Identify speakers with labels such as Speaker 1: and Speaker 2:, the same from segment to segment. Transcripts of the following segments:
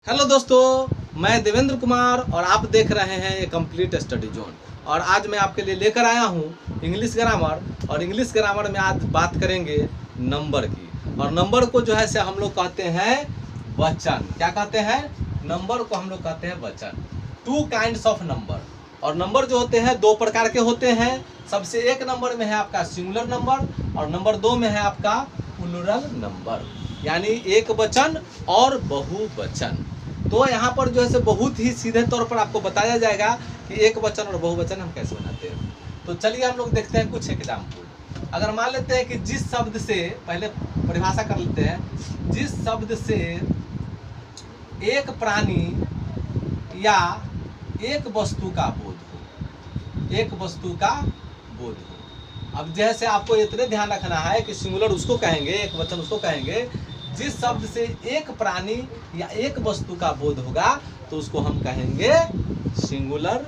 Speaker 1: Hello दोस्तों, मैं देवेंद्र कुमार और आप देख रहे हैं ये कंप्लीट स्टडी जोन। और आज मैं आपके लिए लेकर आया हूँ इंग्लिश ग्रामर। और इंग्लिश ग्रामर में आज बात करेंगे नंबर की। और नंबर को जो है से हम लोग कहते हैं वचन। क्या कहते हैं? नंबर को हम लोग कहते हैं वचन। Two kinds of number. और नंबर जो होते हैं दो प्रकार के होते हैं। सबसे एक नंबर में है आपका सिंगुलर नंबर और नंबर दो में है आपका प्लूरल नंबर, यानी एक वचन और बहुवचन। तो यहाँ पर जो है से बहुत ही सीधे तौर पर आपको बताया जाएगा कि एक वचन और बहुवचन हम कैसे बनाते हैं। तो चलिए हम लोग देखते हैं कुछ एग्जाम्पल। अगर मान लेते हैं कि जिस शब्द से, पहले परिभाषा कर लेते हैं, जिस शब्द से एक प्राणी या एक वस्तु का बोध हो, एक वस्तु का बोध हो। अब जैसे आपको इतने ध्यान रखना है कि सिंगुलर उसको कहेंगे, एक वचन उसको कहेंगे जिस शब्द से एक प्राणी या एक वस्तु का बोध होगा, तो उसको हम कहेंगे सिंगुलर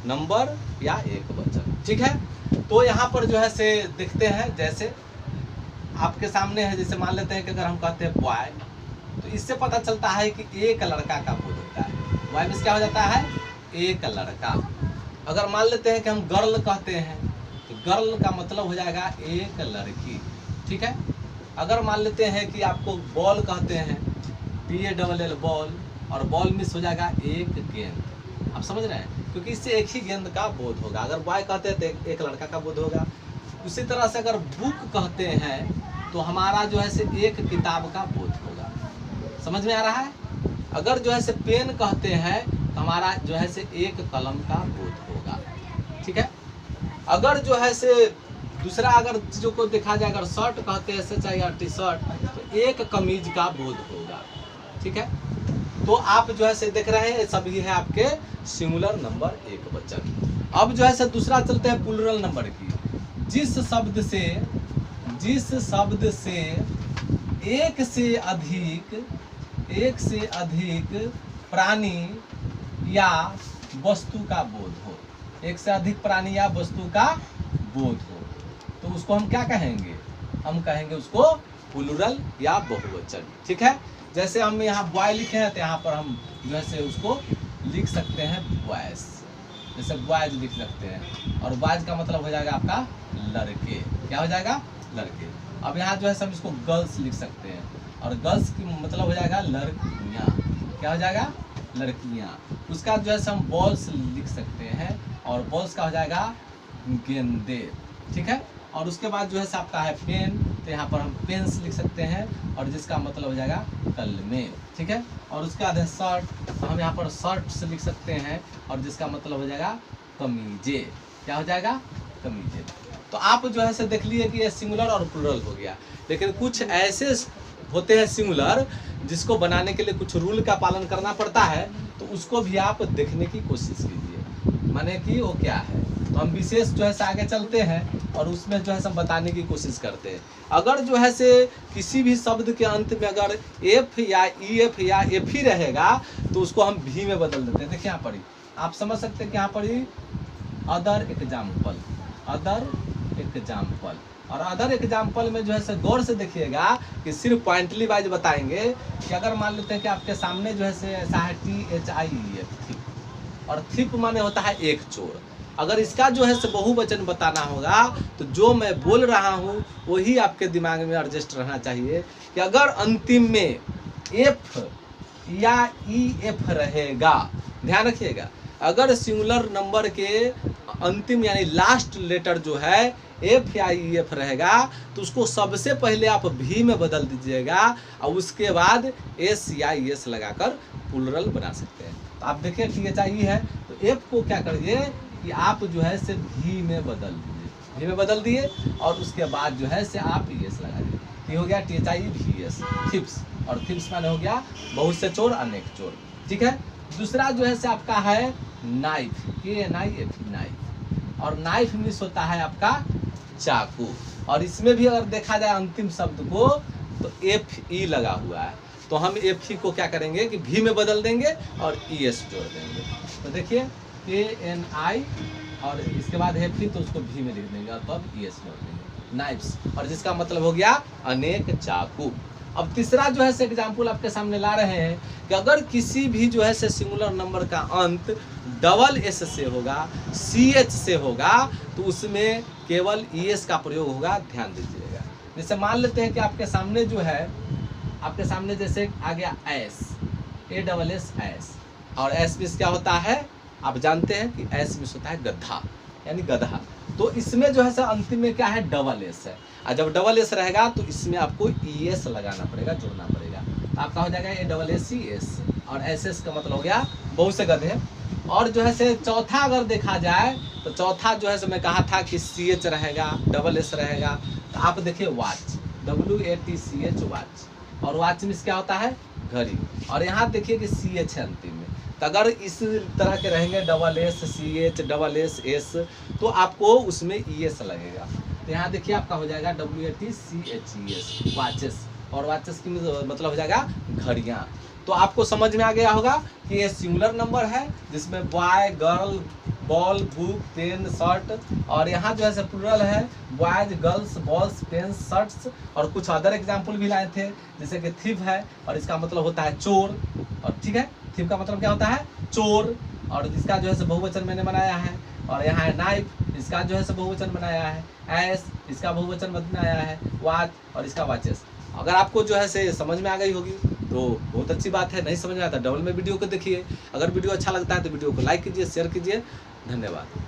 Speaker 1: नंबर या एक वचन। ठीक है। तो यहाँ पर जो है से देखते हैं, जैसे आपके सामने है, जैसे मान लेते हैं कि अगर हम कहते हैं बॉय, तो इससे पता चलता है कि एक लड़का का बोध होता है। बॉय में क्या हो जाता है? एक लड़का। अगर मान लेते हैं कि हम गर्ल कहते हैं, तो गर्ल का मतलब हो जाएगा एक लड़की। ठीक है। अगर मान लेते हैं कि आपको बॉल कहते हैं, BALL बॉल, और बॉल मिस हो जाएगा एक गेंद। आप समझ रहे हैं? क्योंकि इससे एक ही गेंद का बोध होगा। अगर बॉय कहते हैं तो एक लड़का का बोध होगा। उसी तरह से अगर बुक कहते हैं तो हमारा जो है से एक किताब का बोध होगा। समझ में आ रहा है? अगर जो है से पेन कहते हैं तो हमारा जो है से एक कलम का बोध होगा। ठीक है। अगर जो है से दूसरा अगर चीज़ों को देखा जाए, अगर शर्ट कहते हैं SHIRT शर्ट, तो एक कमीज का बोध होगा। ठीक है। तो आप जो है से देख रहे हैं सभी है आपके सिंगुलर नंबर एक वचन। अब जो है से दूसरा चलते हैं प्लूरल नंबर की। जिस शब्द से एक से अधिक प्राणी या वस्तु का बोध हो, एक से अधिक प्राणी या वस्तु का बोध हो, तो उसको हम क्या कहेंगे? हम कहेंगे उसको प्लूरल या बहुवचन। ठीक है। जैसे हम यहाँ बॉय लिखे हैं तो यहाँ पर हम जो है से उसको लिख सकते हैं बॉयज। जैसे बॉयज लिख सकते हैं, और बॉयज का मतलब हो जाएगा आपका लड़के। क्या हो जाएगा? लड़के। अब यहाँ जो है हम इसको गर्ल्स लिख सकते हैं, और गर्ल्स की मतलब हो जाएगा लड़कियाँ। क्या हो जाएगा? लड़कियाँ। उसका जो है हम बॉल्स लिख सकते हैं, और बॉल्स का हो जाएगा गेंदे। ठीक है। और उसके बाद जो है आपका है पेन, तो यहाँ पर हम पेन्स लिख सकते हैं, और जिसका मतलब हो जाएगा कलमे। ठीक है। और उसके बाद है शर्ट, तो हम यहाँ पर शर्ट्स लिख सकते हैं, और जिसका मतलब हो जाएगा कमीजे। क्या हो जाएगा? कमीजे। तो आप जो है से देख लिए कि ये सिंगुलर और प्लूरल हो गया। लेकिन कुछ ऐसे होते हैं सिंगुलर जिसको बनाने के लिए कुछ रूल का पालन करना पड़ता है, तो उसको भी आप देखने की कोशिश कीजिए, माने कि वो क्या है। तो हम विशेष जो है से आगे चलते हैं, और उसमें जो है हम बताने की कोशिश करते हैं। अगर जो है से किसी भी शब्द के अंत में अगर एफ या EF या एफ ही रहेगा, तो उसको हम भी में बदल देते हैं। देखिए यहाँ पर आप समझ सकते हैं कि यहाँ पर अदर एग्जाम्पल, अदर एग्जाम्पल। और अदर एग्जाम्पल में जो है से गौर से देखिएगा कि सिर्फ पॉइंटली वाइज बताएंगे कि अगर मान लेते हैं कि आपके सामने जो है से ऐसा है THIEF, और थिप माने होता है एक चोर। अगर इसका जो है से बहुवचन बताना होगा, तो जो मैं बोल रहा हूँ वही आपके दिमाग में एडजस्ट रहना चाहिए कि अगर अंतिम में F या EF रहेगा, ध्यान रखिएगा, अगर सिंगुलर नंबर के अंतिम यानी लास्ट लेटर जो है F या EF रहेगा, तो उसको सबसे पहले आप भी में बदल दीजिएगा, और उसके बाद S या ES लगाकर प्लूरल बना सकते हैं। तो आप देखिए THIE है, तो F को क्या करिए कि आप जो है से भी में बदल दीजिए, भी में बदल दिए, और उसके बाद जो है से आप ES लगा दिए। ये हो गया THIEVS, थिप्स। और थिप्स माने हो गया बहुत से चोर, अनेक चोर। ठीक है। दूसरा जो है से आपका है नाइफ, KNIF, नाइफ। और नाइफ मिस होता है आपका चाकू। और इसमें भी अगर देखा जाए अंतिम शब्द को, तो FE लगा हुआ है, तो हम FE को क्या करेंगे कि भी में बदल देंगे और ES जोड़ देंगे। तो देखिए KNI, और इसके बाद FE, तो उसको भी में लिख देंगे और तब ES जोड़ देंगे, नाइफ्स। और जिसका मतलब हो गया अनेक चाकू। अब तीसरा जो है से एग्जाम्पल आपके सामने ला रहे हैं कि अगर किसी भी जो है से सिंगुलर नंबर का अंत डबल एस से होगा, सी एच से होगा, तो उसमें केवल ई एस का प्रयोग होगा, ध्यान दीजिएगा। जैसे मान लेते हैं कि आपके सामने जो है, आपके सामने जैसे आ गया एस, ए डबल एस एस, और एस मीन्स क्या होता है, आप जानते हैं कि एस मीन्स होता है गधा, यानी गधा। तो इसमें जो है सर अंतिम में क्या है, डबल एस है, और जब डबल एस रहेगा तो इसमें आपको ई एस लगाना पड़ेगा, जोड़ना पड़ेगा। आपका हो जाएगा A double S C S, और एस एस का मतलब हो गया बहुत से गधे। और जो है से चौथा अगर देखा जाए तो चौथा जो है से मैं कहा था कि सी एच रहेगा, डबल एस रहेगा। तो आप देखिए वॉच, WATCH वॉच, और वॉच मीन्स क्या होता है, घड़ी। और यहाँ देखिए कि सी एच है अंतिम में। तो अगर इस तरह के रहेंगे double S C H double S S, तो आपको उसमें ई एस लगेगा। तो यहाँ देखिए आपका हो जाएगा WATCHES वॉचेस, और वॉचेस की मतलब हो जाएगा घड़ियाँ। तो आपको समझ में आ गया होगा कि ये सिंगुलर नंबर है जिसमें boy, girl, ball, book, pen, shirt, और यहाँ जो है से प्लूरल है, boys, girls, balls, pens, shirts, और कुछ अदर एग्जाम्पल भी लाए थे, जैसे कि थिफ है और इसका मतलब होता है चोर, और ठीक है, थिफ का मतलब क्या होता है, चोर, और इसका जो है से बहुवचन मैंने बनाया है। और यहाँ है नाइफ, इसका जो है से बहुवचन बनाया है, एस, इसका बहुवचन बनाया है, वॉच, और इसका वॉचेस। अगर आपको जो है से समझ में आ गई होगी तो बहुत अच्छी बात है, नहीं समझ में आता डबल में वीडियो को देखिए। अगर वीडियो अच्छा लगता है तो वीडियो को लाइक कीजिए, शेयर कीजिए। धन्यवाद।